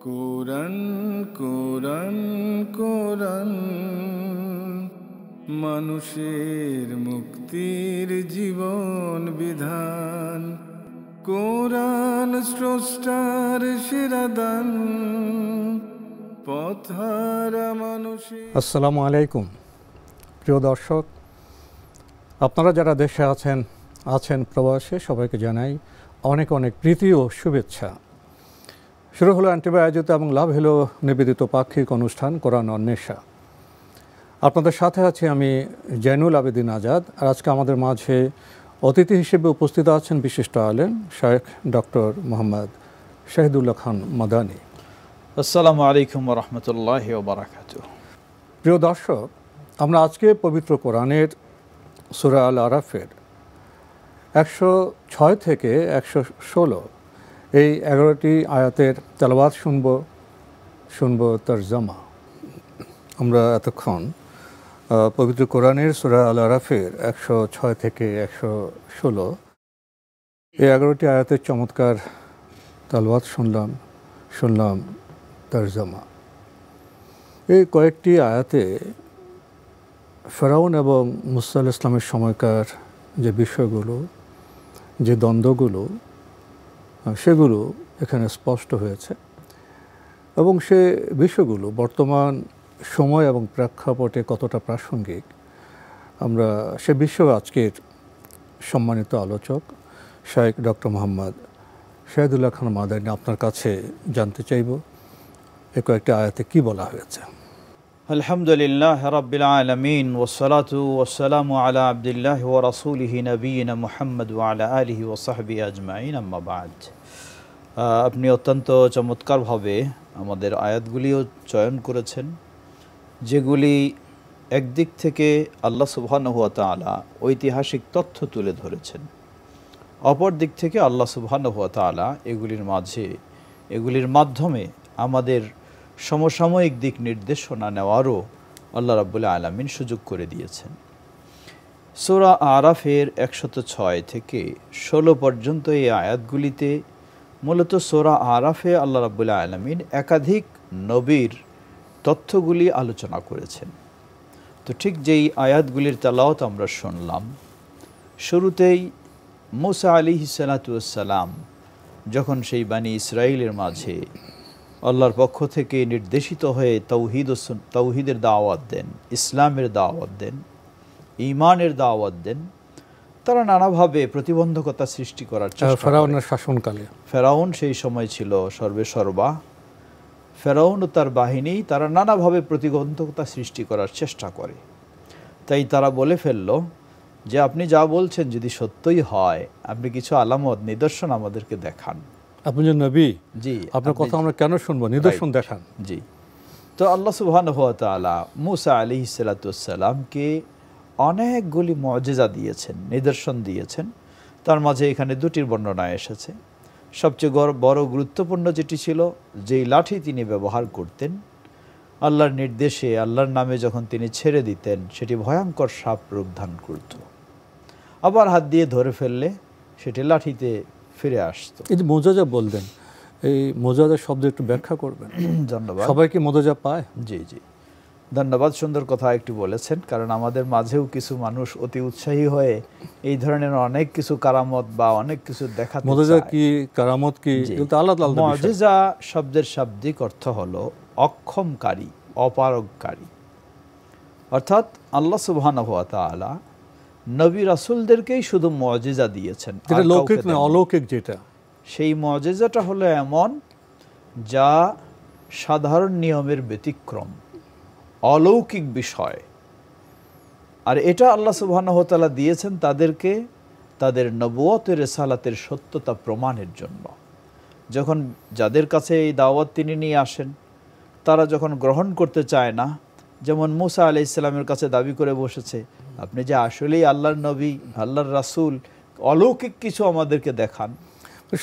কোরআন কোরআন কোরআন মানুষের মুক্তির জীবন বিধান। কোরআন স্রষ্টার সেরা দান, পথহারা মানুষের। আসসালামু আলাইকুম প্রিয় দর্শক, আপনারা যারা দেশে আছেন প্রবাসে, সবাইকে জানাই অনেক অনেক প্রীতি ও শুভেচ্ছা। শুরু হলো অ্যান্টিবাই আয়োজিত এবং লাভ হলো নিবেদিত পাক্ষিক অনুষ্ঠান কোরআন অন্বেষা। আপনাদের সাথে আছি আমি জয়নুল আবেদিন আজাদ। আর আজকে আমাদের মাঝে অতিথি হিসেবে উপস্থিত আছেন বিশিষ্ট আলেম শেখ ডক্টর মোহাম্মদ শহীদুল্লাহ খান মাদানী। আসসালামু আলাইকুম ওয়া রাহমাতুল্লাহি ওয়া বারাকাতুহু। প্রিয় দর্শক, আমরা আজকে পবিত্র কোরআনের সূরা আল আরাফের 106 থেকে 116 এই 11টি আয়াতের তেলাওয়াত শুনব তরজমা। আমরা এতক্ষণ পবিত্র কোরআনের সূরা আল আরাফের 106 থেকে 116 এই 11টি আয়াতের চমৎকার তেলাওয়াত শুনলাম তরজমা। এই কয়েকটি আয়াতে ফেরাউন এবং মুসা আলাইহিস সালামের সময়কার যে বিষয়গুলো, যে দ্বন্দ্বগুলো, সেগুলো এখানে স্পষ্ট হয়েছে এবং সে বিষয়গুলো বর্তমান সময় এবং প্রেক্ষাপটে কতটা প্রাসঙ্গিক, আমরা সে বিষয়ে আজকের সম্মানিত আলোচক শেখ ডক্টর মোহাম্মদ শহীদুল্লাহ খান মাদানী আপনার কাছে জানতে চাইব এ কয়েকটি আয়াতে কি বলা হয়েছে। আলহামদুলিল্লাহ রাব্বিল আলামিন ওয়াসসালাতু ওয়াসসালামু আলা আবদিল্লাহি ওয়া রাসূলিহি নবিয়িনা মুহাম্মদ ওয়া আলা আলিহি ওয়া সাহবিহি আজমাইন, আম্মা বা'দ। আপনি অত্যন্ত চমৎকারভাবে আমাদের আয়াতগুলিও চয়ন করেছেন, যেগুলি একদিক থেকে আল্লাহ সুবহানাহু ওয়া তাআলা ঐতিহাসিক তথ্য তুলে ধরেছেন, অপর দিক থেকে আল্লাহ সুবহানাহু ওয়া তাআলা এগুলির মাধ্যমে আমাদের সমসাময়িক দিক নির্দেশনা নেওয়ারও আল্লাহ রাব্বুল আলামিন সুযোগ করে দিয়েছেন। সূরা আরাফের 106 থেকে 16 পর্যন্ত এই আয়াতগুলিতে মূলত সূরা আরাফে আল্লাহ রাব্বুল আলামিন একাধিক নবীর তথ্যগুলি আলোচনা করেছেন। তো ঠিক যেই আয়াতগুলির তেলাওয়াত আমরা শুনলাম, শুরুতেই মুসা আলাইহিস সালাতু ওয়াস সালাম যখন সেই বানি ইসরাইলের মাঝে আল্লাহর পক্ষ থেকে নির্দেশিত হয়ে তাওহীদের দাওয়াত দেন, ইসলামের দাওয়াত দেন, ঈমানের দাওয়াত দেন, তারা নানাভাবে প্রতিবন্ধকতা সৃষ্টি করার চেষ্টা ফেরাউনের শাসনকালে, ফেরাউন সেই সময় ছিল সর্বেসর্বা, ফেরাউন ও তার বাহিনী তারা নানাভাবে প্রতিবন্ধকতা সৃষ্টি করার চেষ্টা করে। তাই তারা বলে ফেলল যে আপনি যা বলছেন যদি সত্যই হয়, আপনি কিছু আলামত নিদর্শন আমাদেরকে দেখান। আপনি যে নবী, জি, আপনার কথা আমরা কেন শুনবো, নিদর্শন দেখান। জি। তো আল্লাহ সুবহানাহু ওয়া তাআলা মুসা আলাইহিস সালাতু ওয়াস সালামকে অনেকগুলি মুআজিজা দিয়েছেন, নিদর্শন দিয়েছেন। তার মাঝে এখানে দুটির বর্ণনা এসেছে। সবচেয়ে বড় গুরুত্বপূর্ণ যেটি ছিল, যেই লাঠি তিনি ব্যবহার করতেন আল্লাহর নির্দেশে, আল্লাহর নামে যখন তিনি ছেড়ে দিতেন, সেটি ভয়ঙ্কর সাপ রূপ ধারণ করত। আবার হাত দিয়ে ধরে ফেললে সেটি লাঠিতে ফিরে আসতো। এই যে মোজাজা বললেন, এই মোজাজা শব্দ একটু ব্যাখ্যা করবেন। ধন্যবাদ। সবাই কি মোজাজা পায়? জি জি, ধন্যবাদ, সুন্দর কথা একটু বলেছেন। কারণ আমাদের মাঝেও কিছু মানুষ অতি উৎসাহী হয়ে এই ধরনের অনেক কিছু কারামত বা অনেক কিছু দেখাতে চায়। মোজাজা কি, কারামত কি, এগুলো আলাদা আলাদা বিষয়। মুআজিজা শব্দের শাব্দিক অর্থ হলো অক্ষমকারী, অপারগকারী। অর্থাৎ আল্লাহ সুবহানাহু ওয়া তাআলা নবী রাসূলদেরকেই শুধু মুআজিজা দিয়েছেন, যেটা লৌকিক না, অলৌকিক। যেটা সেই মুআজিজাটা হলো এমন যা সাধারণ নিয়মের ব্যতিক্রম, অলৌকিক বিষয়। আর এটা আল্লাহ সুবহানাহু ওয়া তাআলা দিয়েছেন তাদেরকে তাদের নবুয়তের রিসালাতের সত্যতা প্রমাণের জন্য। যখন যাদের কাছে এই দাওয়াত তিনি নিয়ে আসেন, তারা যখন গ্রহণ করতে চায় না, যেমন মুসা আলাইহিস সালামের কাছে দাবি করে বসেছে, আপনি যে আসলেই আল্লাহর নবী, আল্লাহর রাসূল, অলৌকিক কিছু আমাদেরকে দেখান।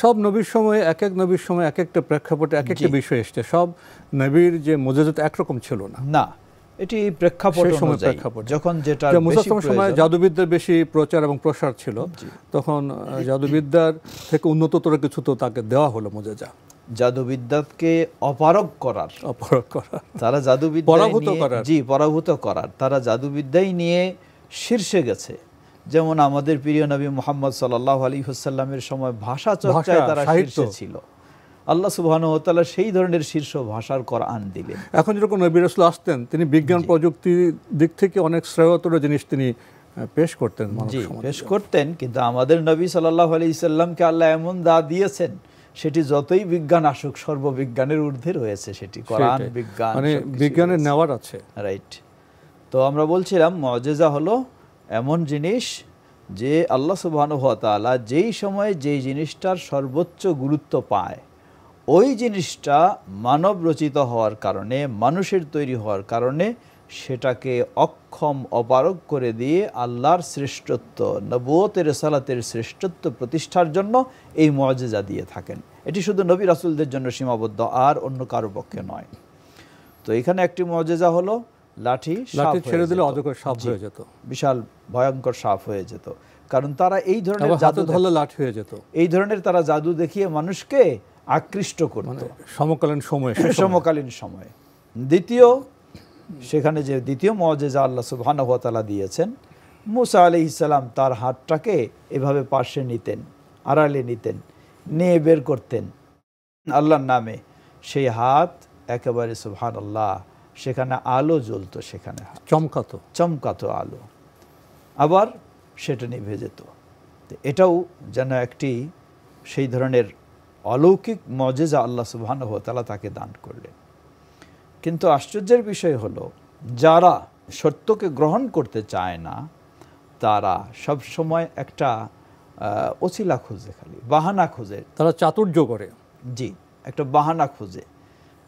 সব নবীর সময় এক এক নবীর সময় এক একটা প্রেক্ষাপটে এক একটা বিষয় এসছে। সব নবীর যে মুআজিজা একরকম ছিল না। এটি প্রেক্ষাপট অনুযায়ী, যখন যেটা মুসার সময় জাদুবিদ্যার বেশি প্রচার এবং প্রসার ছিল, তখন জাদুবিদ্যার থেকে উন্নততর কিছু তো তাকে দেওয়া হলো মুআজিজা। জাদুবিদ্যাকে অপারগ করার, তারা পরাভূত করার, তারা জাদুবিদ্যাই নিয়ে শীর্ষে গেছে। যেমন আমাদের প্রিয় নবী মুহাম্মদ সাল্লাল্লাহু আলাইহি ওয়াসাল্লামের সময় ভাষা চর্চায় তারা শীর্ষে ছিল। আল্লাহ সুবহানাহু ওয়া তাআলা সেই ধরনের শীর্ষ ভাষার কোরআন দিলেন। এখন যখন নবী রাসূল আসতেন, তিনি বিজ্ঞান প্রযুক্তির দিক থেকে অনেক শ্রেয়তর জিনিস তিনি পেশ করতেন, পেশ করতেন। কিন্তু আমাদের নবী সাল্লাল্লাহু আলাইহি ওয়াসাল্লামকে আল্লাহ এমন দা দিয়েছেন, সেটি যতই বিজ্ঞান আসুক সর্ববিজ্ঞানের ঊর্ধ্বে রয়েছে, সেটি কোরআন বিজ্ঞান, মানে বিজ্ঞানের নেওয়ার আছে। রাইট। তো আমরা বলছিলাম মুআজিজা হলো এমন জিনিস যে আল্লাহ সুবহানাহু ওয়া তাআলা যেই সময়ে যেই জিনিসটার সর্বোচ্চ গুরুত্ব পায়, ওই জিনিসটা মানব রচিত হওয়ার কারণে, মানুষের তৈরি হওয়ার কারণে সেটাকে অক্ষম, অপারগ করে দিয়ে আল্লাহর শ্রেষ্ঠত্ব, নবুয়তের, রিসালাতের শ্রেষ্ঠত্ব প্রতিষ্ঠার জন্য এই মুআজিজা দিয়ে থাকেন। এটি শুধু নবী রাসূলদের জন্য সীমাবদ্ধ, আর অন্য কারো পক্ষে নয়। তো এখানে একটি মুআজিজা হলো লাঠি ছেড়ে দিলে অজগর সাপ হয়ে যেত, বিশাল ভয়ঙ্কর সাপ হয়ে যেত। কারণ তারা এই ধরনের জাদু ধরলে লাঠি হয়ে যেত, এই ধরনের তারা জাদু দেখিয়ে মানুষকে আকৃষ্ট করত সমকালীন সময়ে। দ্বিতীয়, সেখানে যে দ্বিতীয় মুআজিজা আল্লাহ সুবহানাহু ওয়া তাআলা দিয়েছেন, মুসা আলাইহিস সালাম তার হাতটাকে এভাবে পাশে নিতেন, আড়ালে নিতেন, নিয়ে বের করতেন আল্লাহর নামে। সেই হাত একেবারে সুবহানাল্লাহ, সেখানে আলো জ্বলতো, সেখানে চমকাতো আলো, আবার সেটা নিভে যেত। এটাও যেন একটি সেই ধরনের অলৌকিক মুআজিজা আল্লাহ সুবহানাহু ওয়া তাআলা তাকে দান করলেন। কিন্তু আশ্চর্যের বিষয় হলো, যারা সত্যকে গ্রহণ করতে চায় না, তারা সব সময় একটা ওসিলা খুঁজে, খালি বাহানা খুঁজে, তারা চাতুর্য করে। জি, একটা বাহানা খুঁজে।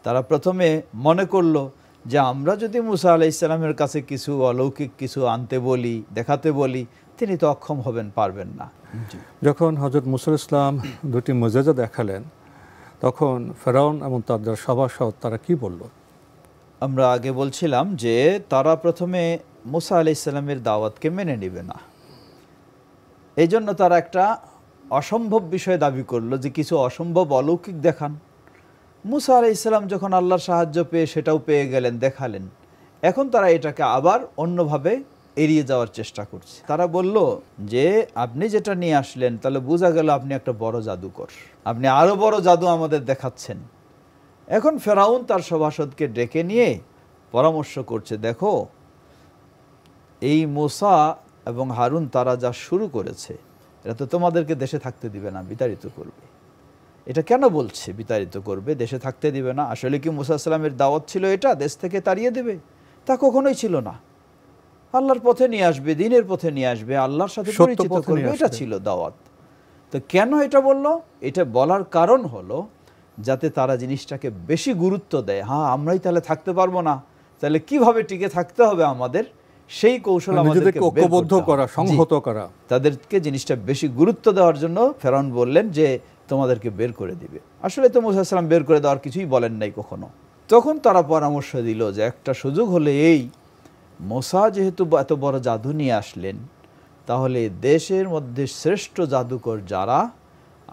তারা প্রথমে মনে করলো যে আমরা যদি মুসা আলাইহিস সালামের কাছে কিছু অলৌকিক কিছু আনতে বলি, দেখাতে বলি, তিনি তো অক্ষম হবেন, পারবেন না। যখন হযরত মুসা ইসলাম দুটি মুআজিজা দেখালেন, তখন ফেরাউন এবং তার যারা সভাসদ তারা কি বলল? আমরা আগে বলছিলাম যে তারা প্রথমে মুসা আলাইহিস সালামের দাওয়াতকে মেনে নেবে না। এই জন্য তারা একটা অসম্ভব বিষয় দাবি করলো যে কিছু অসম্ভব অলৌকিক দেখান। মুসা আলাইহিস সালাম যখন আল্লাহর সাহায্য পেয়ে সেটাও পেয়ে গেলেন, দেখালেন, এখন তারা এটাকে আবার অন্যভাবে এড়িয়ে যাওয়ার চেষ্টা করছে। তারা বলল যে আপনি যেটা নিয়ে আসলেন, তাহলে বোঝা গেল আপনি একটা বড় জাদুকর, আপনি আরো বড় জাদু আমাদের দেখাচ্ছেন। এখন ফেরাউন তার সভাসদকে ডেকে নিয়ে পরামর্শ করছে, দেখো এই মুসা এবং হারুন তারা যা শুরু করেছে, এটা তো তোমাদেরকে দেশে থাকতে দিবে না, বিতাড়িত করবে। এটা কেন বলছে বিতাড়িত করবে, দেশে থাকতে দিবে না? আসলে কি মুসা সালামের দাওয়াত ছিল এটা দেশ থেকে তাড়িয়ে দেবে? তা কখনোই ছিল না। আল্লাহর পথে নিয়ে আসবে, দ্বীনের পথে নিয়ে আসবে, আল্লাহর সাথে পরিচিত করবে, এটা ছিল দাওয়াত। তো কেন এটা বললো? এটা বলার কারণ হলো যাতে তারা জিনিসটাকে বেশি গুরুত্ব দেয়। হ্যাঁ, আমরাই তাহলে থাকতে পারবো না, তাহলে কিভাবে টিকে থাকতে হবে আমাদের, সেই কৌশল আমাদেরকে ঐক্যবদ্ধ করা, সংহত করা, তাদেরকে জিনিসটা বেশি গুরুত্ব দেওয়ার জন্য ফেরাউন বললেন যে তোমাদেরকে বের করে দিবে। আসলে তো মুসা সালাম বের করে দেওয়ার কিছুই বলেন নাই কখনো। তখন তারা পরামর্শ দিল যে একটা সুযোগ হলে, এই মুসা যেহেতু এত বড় জাদু নিয়ে আসলেন, তাহলে দেশের মধ্যে শ্রেষ্ঠ জাদুকর যারা,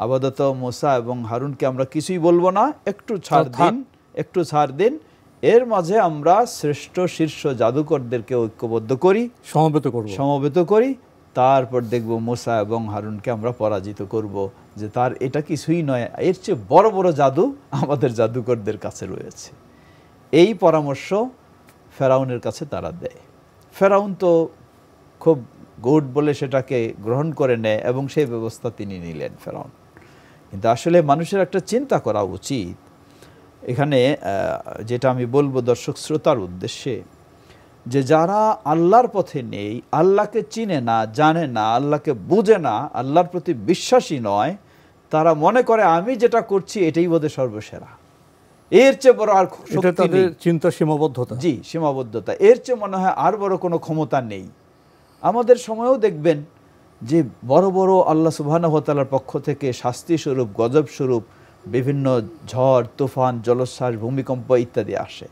আপাতত মুসা এবং হারুনকে আমরা কিছুই বলবো না, একটু ছাড় দিন, এর মাঝে আমরা শ্রেষ্ঠ শীর্ষ জাদুকরদেরকে ঐক্যবদ্ধ করি, সমবেত করি, তারপর দেখব মুসা এবং হারুনকে আমরা পরাজিত করব, যে তার এটা কিছুই নয়, এর চেয়ে বড় বড় জাদু আমাদের জাদুকরদের কাছে রয়েছে। এই পরামর্শ ফেরাউনের কাছে তারা দেয়। ফেরাউন তো খুব গুড বলে সেটাকে গ্রহণ করে নেয় এবং সেই ব্যবস্থা তিনি নিলেন ফেরাউন। কিন্তু আসলে মানুষের একটা চিন্তা করা উচিত এখানে, যেটা আমি বলবো দর্শক শ্রোতার উদ্দেশ্যে, যে যারা আল্লাহর পথে নেই, আল্লাহকে চিনে না, জানে না, আল্লাহকে বুঝে না, আল্লাহর প্রতি বিশ্বাসী নয়, তারা মনে করে আমি যেটা করছি এটাই বোধহয় সর্বসেরা, এর চেয়ে বড় আর শক্তি নেই। চিন্তা সীমাবদ্ধতা, জি, সীমাবদ্ধতা, এর চেয়ে মনে হয় আর বড় কোনো ক্ষমতা নেই। আমাদের সময়েও দেখবেন যে বড় বড় আল্লাহ সুবহানাহু ওয়া তাআলার পক্ষ থেকে শাস্তি স্বরূপ, গজব স্বরূপ বিভিন্ন ঝড়, তুফান, জলোচ্ছ্বাস, ভূমিকম্প ইত্যাদি আসে।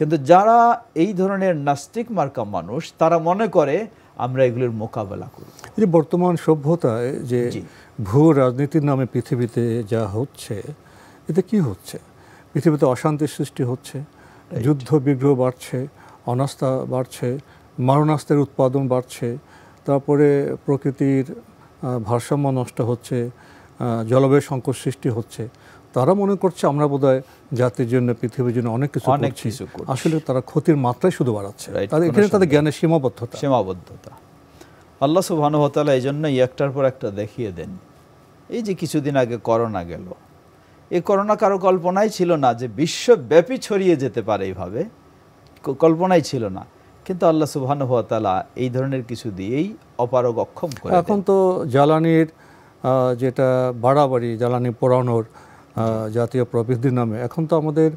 কিন্তু যারা এই ধরনের নাস্তিক মার্কা মানুষ, তারা মনে করে আমরা এগুলোর মোকাবেলা করব। এই বর্তমান সভ্যতায় যে ভূ রাজনীতির নামে পৃথিবীতে যা হচ্ছে, এতে কি হচ্ছে? পৃথিবীতে অশান্তির সৃষ্টি হচ্ছে, যুদ্ধ বিগ্রহ বাড়ছে, অনাস্থা বাড়ছে, মারণাস্ত্রের উৎপাদন বাড়ছে, তারপরে প্রকৃতির ভারসাম্য নষ্ট হচ্ছে, জলবায়ু সংকট সৃষ্টি হচ্ছে। তারা মনে করছে আমরা বোধহয় জাতির জন্য, পৃথিবীর জন্য অনেক কিছু করছি। আসলে তারা ক্ষতির মাত্রাই শুধু বাড়াচ্ছে। এখানে তাদের জ্ঞানের সীমাবদ্ধতা। আল্লাহ সুবহানাহু ওয়া তাআলা এই জন্যই একটার পর একটা দেখিয়ে দেন। এই যে কিছুদিন আগে করোনা গেল, এই করোনা কারো কল্পনাই ছিল না যে বিশ্বব্যাপী ছড়িয়ে যেতে পারে এইভাবে, কল্পনাই ছিল না। কিন্তু আল্লাহ সুবহানাহু ওয়া তাআলা এই ধরনের কিছু দিয়েই অপারগ অক্ষম করে। এখন তো জ্বালানির যেটা বাড়াবাড়ি, জ্বালানি পোড়ানোর জাতীয় প্রবৃদ্ধির নামে এখন তো আমাদের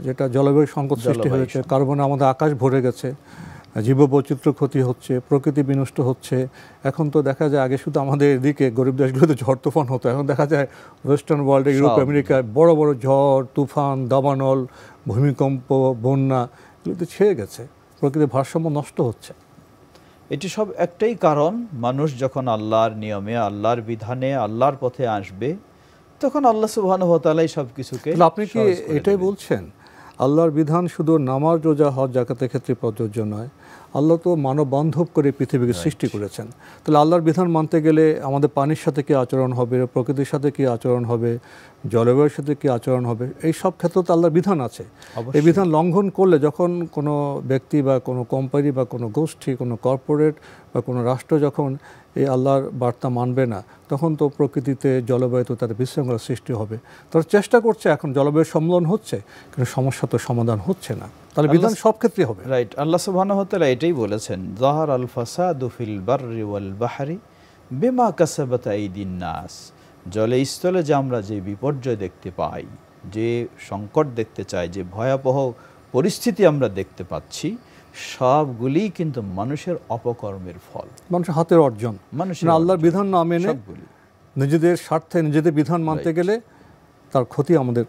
যেটা জলবায়ু সংকট সৃষ্টি হয়েছে, কার্বনে আমাদের আকাশ ভরে গেছে, জীববৈচিত্র্য ক্ষতি হচ্ছে, প্রকৃতি বিনষ্ট হচ্ছে। এখন তো দেখা যায় আগে শুধু আমাদের এদিকে গরিব দেশগুলোতে ঝড় তুফান হতো, এখন দেখা যায় ওয়েস্টার্ন ওয়ার্ল্ডে, ইউরোপ, আমেরিকায় বড় বড় ঝড় তুফান, দাবানল, ভূমিকম্প, বন্যা এগুলোতে ছেয়ে গেছে, প্রকৃতির ভারসাম্য নষ্ট হচ্ছে। এটি সব একটাই কারণ, মানুষ যখন আল্লাহর নিয়মে, আল্লাহর বিধানে, আল্লাহর পথে আসবে, তখন আল্লাহ সুবহানাহু ওয়া তাআলা সব কিছুকে। আপনি কি এটাই বলছেন আল্লাহর বিধান শুধু নামাজ, রোজা, হজ, যাকাতের ক্ষেত্রে প্রযোজ্য নয়? আল্লাহ তো মানব বান্ধব করে পৃথিবীকে সৃষ্টি করেছেন। তাহলে আল্লাহর বিধান মানতে গেলে আমাদের পানির সাথে কী আচরণ হবে, প্রকৃতির সাথে কী আচরণ হবে, জলবায়ুর সাথে কী আচরণ হবে, এই সব ক্ষেত্রে তো আল্লাহর বিধান আছে। এই বিধান লঙ্ঘন করলে যখন কোনো ব্যক্তি বা কোনো কোম্পানি বা কোনো গোষ্ঠী, কোনো কর্পোরেট বা কোনো রাষ্ট্র যখন এই আল্লাহর বার্তা মানবে না, তখন তো প্রকৃতিতে, জলবায়ুতে তার বিশৃঙ্খলা সৃষ্টি হবে। তারা চেষ্টা করছে, এখন জলবায়ু সম্মেলন হচ্ছে, কিন্তু সমস্যা তো সমাধান হচ্ছে না। তাহলে বিধান সব ক্ষেত্রে হবে। রাইট, আল্লাহ সুবহানাহু ওয়া তাআলা এটাই বলেছেন, যাহারাল ফাসাদু ফিল বাররি ওয়াল বাহরি বিমা কাসাবাত আইদিন নাস। জলে স্থলে যে আমরা যে বিপর্যয় দেখতে পাই, যে সংকট দেখতে চাই, যে ভয়াবহ পরিস্থিতি আমরা দেখতে পাচ্ছি, সবগুলি কিন্তু মানুষের অপকর্মের ফল, মানুষের হাতের অর্জন। মানুষের আল্লাহর বিধান না মেনে নিজেদের স্বার্থে নিজেদের বিধান মানতে গেলে তার ক্ষতি আমাদের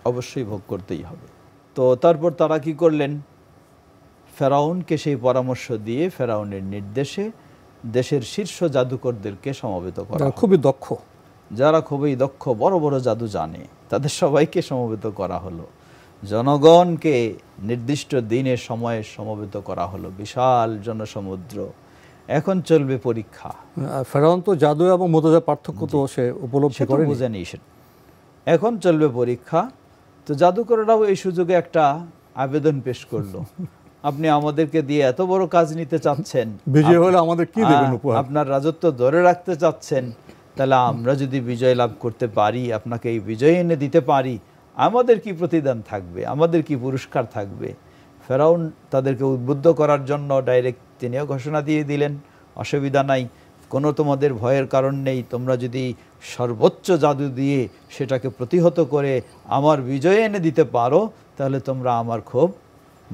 অবশ্যই ভোগ করতেই হবে। তো তারপর তারা কি করলেন? ফেরাউনকে সেই পরামর্শ দিয়ে, ফেরাউনের নির্দেশে দেশের শীর্ষ জাদুকরদেরকে সমবেত করা, যারা খুবই দক্ষ, বড় বড় জাদু জানে, তাদের সবাইকে সমবেত করা হলো। জনগণকে নির্দিষ্ট দিনে সময়ে সমবেত করা হলো, বিশাল জনসমুদ্র। এখন চলবে পরীক্ষা। ফেরাউন তো জাদু এবং মুতাজার পার্থক্য তো সে উপলব্ধি করে বুঝেনি। এখন চলবে পরীক্ষা। তো জাদুকররাও এই সুযোগে একটা আবেদন পেশ করলো, আপনি আমাদেরকে দিয়ে এত বড় কাজ নিতে চাচ্ছেন, বিজয় হলে আমাদের কি দেবেন উপহার? আপনার রাজত্ব ধরে রাখতে চাচ্ছেন, তাহলে আমরা যদি বিজয় লাভ করতে পারি, আপনাকে এই বিজয় এনে দিতে পারি, আমাদের কি প্রতিদান থাকবে, আমাদের কি পুরস্কার থাকবে? ফেরাউন তাদেরকে উদ্বুদ্ধ করার জন্য ডাইরেক্ট তিনিও ঘোষণা দিয়ে দিলেন, অসুবিধা নাই, কোনো তোমাদের ভয়ের কারণ নেই, তোমরা যদি সর্বোচ্চ জাদু দিয়ে সেটাকে প্রতিহত করে আমার বিজয় এনে দিতে পারো, তাহলে তোমরা আমার খুব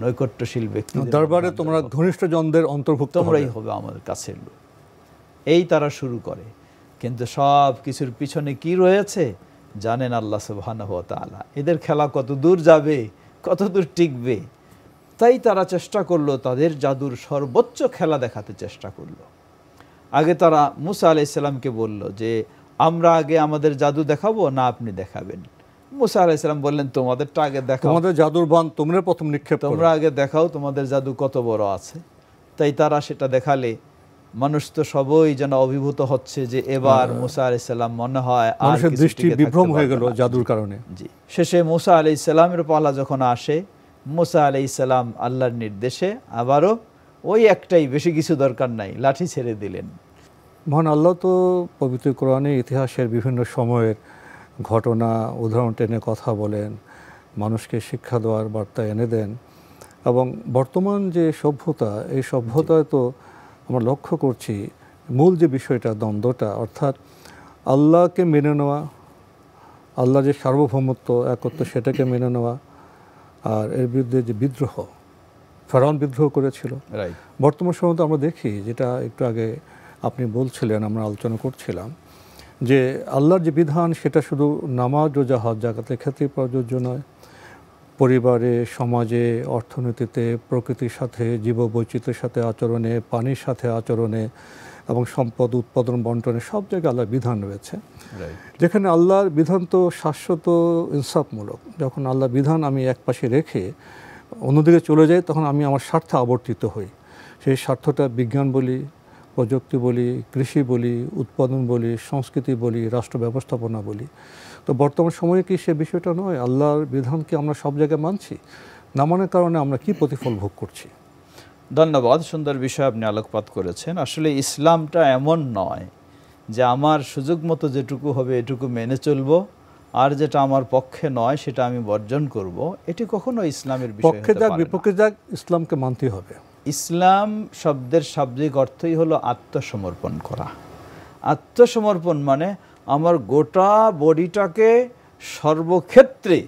নৈকট্যশীল ব্যক্তি, দরবারে তোমরা ঘনিষ্ঠ জনদের অন্তর্ভুক্ত, তোমরাই হবে আমাদের কাছের লোক। এই তারা শুরু করে। কিন্তু সব কিছুর পিছনে কি রয়েছে জানেন আল্লাহ সুবহানাহু ওয়া তাআলা। এদের খেলা কত দূর যাবে, কত দূর টিকবে, তাই তারা চেষ্টা করলো, তাদের জাদুর সর্বোচ্চ খেলা দেখাতে চেষ্টা করলো। আগে তারা মুসা আলাইহিস সালামকে বলল যে আমরা আগে আমাদের জাদু দেখাবো না আপনি দেখাবেন? মুসা আলাইহিস সালাম বললেন তোমাদেরটা আগে দেখাও, তোমাদের জাদুর বান তোমরা প্রথম নিক্ষেপ করো, তোমরা আগে দেখাও তোমাদের জাদু কত বড় আছে। তাই তারা সেটা দেখালে মানুষ তো সবই যেন অভিভূত হচ্ছে যে এবার মুসা আলাইহিস সালাম মনে হয় মানুষের দৃষ্টি বিভ্রম হয়ে গেল জাদুর কারণে। জি, শেষে মুসা আলাইহিস সালামের পালা যখন আসে, মুসা আলাইহিস সালাম আল্লাহর নির্দেশে আবারও ওই একটাই, বেশি কিছু দরকার নাই, লাঠি ছেড়ে দিলেন। মহান আল্লাহ তো পবিত্র কোরআনে ইতিহাসের বিভিন্ন সময়ের ঘটনা উদাহরণ টেনে কথা বলেন, মানুষকে শিক্ষা দেওয়ার বার্তা এনে দেন। এবং বর্তমান যে সভ্যতা, এই সভ্যতায় তো আমরা লক্ষ্য করছি মূল যে বিষয়টা, দ্বন্দ্বটা, অর্থাৎ আল্লাহকে মেনে নেওয়া, আল্লাহ যে সার্বভৌমত্ব, একত্ব, সেটাকে মেনে নেওয়া, আর এর বিরুদ্ধে যে বিদ্রোহ, ফেরাউন বিদ্রোহ করেছিল। বর্তমান সময় তো আমরা দেখি, যেটা একটু আগে আপনি বলছিলেন, আমরা আলোচনা করছিলাম, যে আল্লাহর যে বিধান সেটা শুধু নামাজ, রোজা, হজ, যাকাতের ক্ষেত্রে প্রযোজ্য নয়, পরিবারে, সমাজে, অর্থনীতিতে, প্রকৃতির সাথে, জীববৈচিত্র্যের সাথে আচরণে, পানির সাথে আচরণে, এবং সম্পদ উৎপাদন বন্টনের সব জায়গায় আল্লাহর বিধান রয়েছে। যেখানে আল্লাহর বিধান তো শাশ্বত ইনসাফমূলক। যখন আল্লাহর বিধান আমি এক পাশে রেখে অন্যদিকে চলে যাই, তখন আমি আমার স্বার্থে আবর্তিত হই। সেই স্বার্থটা বিজ্ঞান বলি, প্রযুক্তি বলি, কৃষি বলি, উৎপাদন বলি, সংস্কৃতি বলি, রাষ্ট্র ব্যবস্থাপনা বলি। তো বর্তমান সময়ে কি সে বিষয়টা নয়? আল্লাহর বিধানকে আমরা সব জায়গায় মানছি, না মানার কারণে আমরা কি প্রতিফল ভোগ করছি? ধন্যবাদ, সুন্দর বিষয় আপনি আলোকপাত করেছেন। আসলে ইসলামটা এমন নয় যে আমার সুযোগ মতো যেটুকু হবে এটুকু মেনে চলবো, আর যেটা আমার পক্ষে নয় সেটা আমি বর্জন করব। এটি কখনো ইসলামের বিষয় হতে পক্ষে যাক পারে না। বিপক্ষে যাক, ইসলামকে মানতে হবে। ইসলাম শব্দের শাব্দিক অর্থই হলো আত্মসমর্পণ করা। আত্মসমর্পণ মানে আমার গোটা বডিটাকে সর্বক্ষেত্রে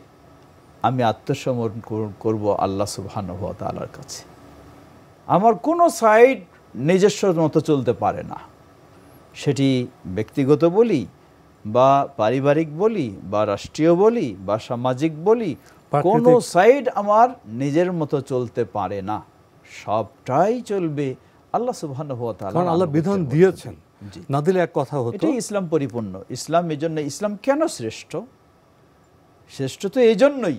আমি আত্মসমর্পণ করব আল্লাহ সুবহানাহু ওয়া তাআলার কাছে। আমার কোনো সাইড নিজস্ব মতো চলতে পারে না, সেটি ব্যক্তিগত বলি বা পারিবারিক বলি বা রাষ্ট্রীয় বলি বা সামাজিক বলি, কোনো সাইড আমার নিজের মতো চলতে পারে না। সবটাই চলবে আল্লাহ সুবহানাহু ওয়া তাআলা, কারণ আল্লাহ বিধান দিয়েছেন, না দিলে এক কথা হতো। এটাই ইসলাম পরিপূর্ণ। ইসলাম এজন্য, ইসলাম কেন শ্রেষ্ঠ? শ্রেষ্ঠ তো এই জন্যই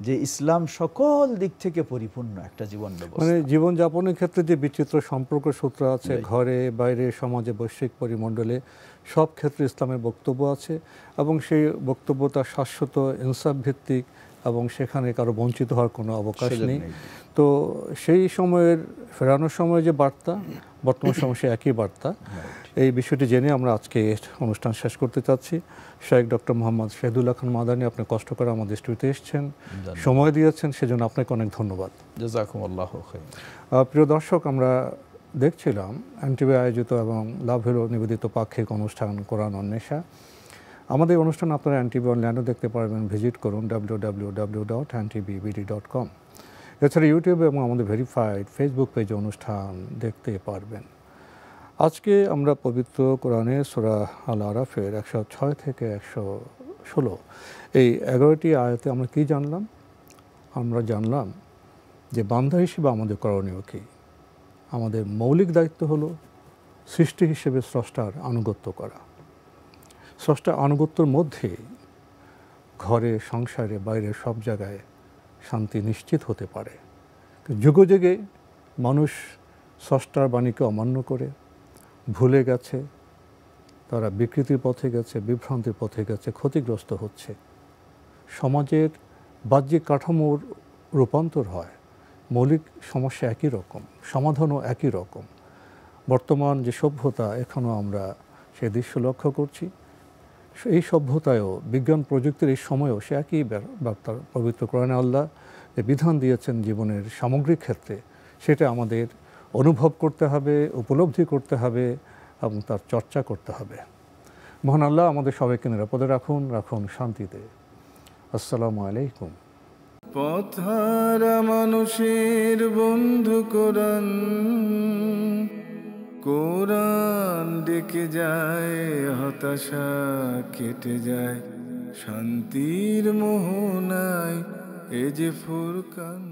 যে ইসলাম সকল দিক থেকে পরিপূর্ণ একটা জীবন ব্যবস্থা। মানে জীবনযাপনের ক্ষেত্রে যে বিচিত্র সম্পর্ক সূত্র আছে, ঘরে বাইরে সমাজে বৈশ্বিক পরিমণ্ডলে সব ক্ষেত্রে ইসলামের বক্তব্য আছে, এবং সেই বক্তব্যটা শাশ্বত ইনসাফ ভিত্তিক, এবং সেখানে কারো বঞ্চিত হওয়ার কোনো অবকাশ নেই। তো সেই সময়ের ফেরানোর সময় যে বার্তা, বর্তমান সময় সে একই বার্তা। এই বিষয়টি জেনে আমরা আজকে অনুষ্ঠান শেষ করতে চাচ্ছি। শেখ ডক্টর মোহাম্মদ শহীদুল্লাহ খান মাদানী, আপনি কষ্ট করে আমাদের স্টুডিওতে এসেছেন, সময় দিয়েছেন, সেজন্য আপনাকে অনেক ধন্যবাদ। জাযাকুমুল্লাহু খাইর। প্রিয় দর্শক, আমরা দেখছিলাম এনটিভি আয়োজিত এবং লাভ হলো নিবেদিত পাক্ষিক অনুষ্ঠান কোরআন অন্বেষা। আমাদের অনুষ্ঠান আপনারা এনটিভি অনলাইনেও দেখতে পারবেন, ভিজিট করুন www.ntvbd.com। এছাড়া ইউটিউবে এবং আমাদের ভেরিফাইড ফেসবুক পেজে অনুষ্ঠান দেখতে পারবেন। আজকে আমরা পবিত্র কোরআনের সূরা আল আরাফের 106 থেকে 116 এই 11টি আয়াতে আমরা কি জানলাম? আমরা জানলাম যে বান্দা হিসেবে আমাদের করণীয় কী। আমাদের মৌলিক দায়িত্ব হলো সৃষ্টি হিসেবে স্রষ্টার আনুগত্য করা। স্রষ্টার আনুগত্যের মধ্যে ঘরে, সংসারে, বাইরে সব জায়গায় শান্তি নিশ্চিত হতে পারে। যুগে যুগে মানুষ স্রষ্টার বাণীকে অমান্য করে ভুলে গেছে, তারা বিকৃতির পথে গেছে, বিভ্রান্তির পথে গেছে, ক্ষতিগ্রস্ত হচ্ছে। সমাজের বাহ্যিক কাঠামোর রূপান্তর হয়, মৌলিক সমস্যা একই রকম, সমাধানও একই রকম। বর্তমান যে সভ্যতা, এখনও আমরা সেই দৃশ্য লক্ষ্য করছি। এই সভ্যতায়ও, বিজ্ঞান প্রযুক্তির এই সময়েও সে একই বার্তা। পবিত্র কোরআনে আল্লাহ যে বিধান দিয়েছেন জীবনের সামগ্রিক ক্ষেত্রে, সেটা আমাদের অনুভব করতে হবে, উপলব্ধি করতে হবে এবং তার চর্চা করতে হবে। মহান আল্লাহ আমাদের সবাইকে নিরাপদে রাখুন, রাখুন শান্তিতে। আসসালামু আলাইকুম। পথহারা মানুষের বন্ধু কোরআন, কোরআন ডেকে যায়, হতাশা কেটে যায়, শান্তির মোহনায় এ যে ফুরকান।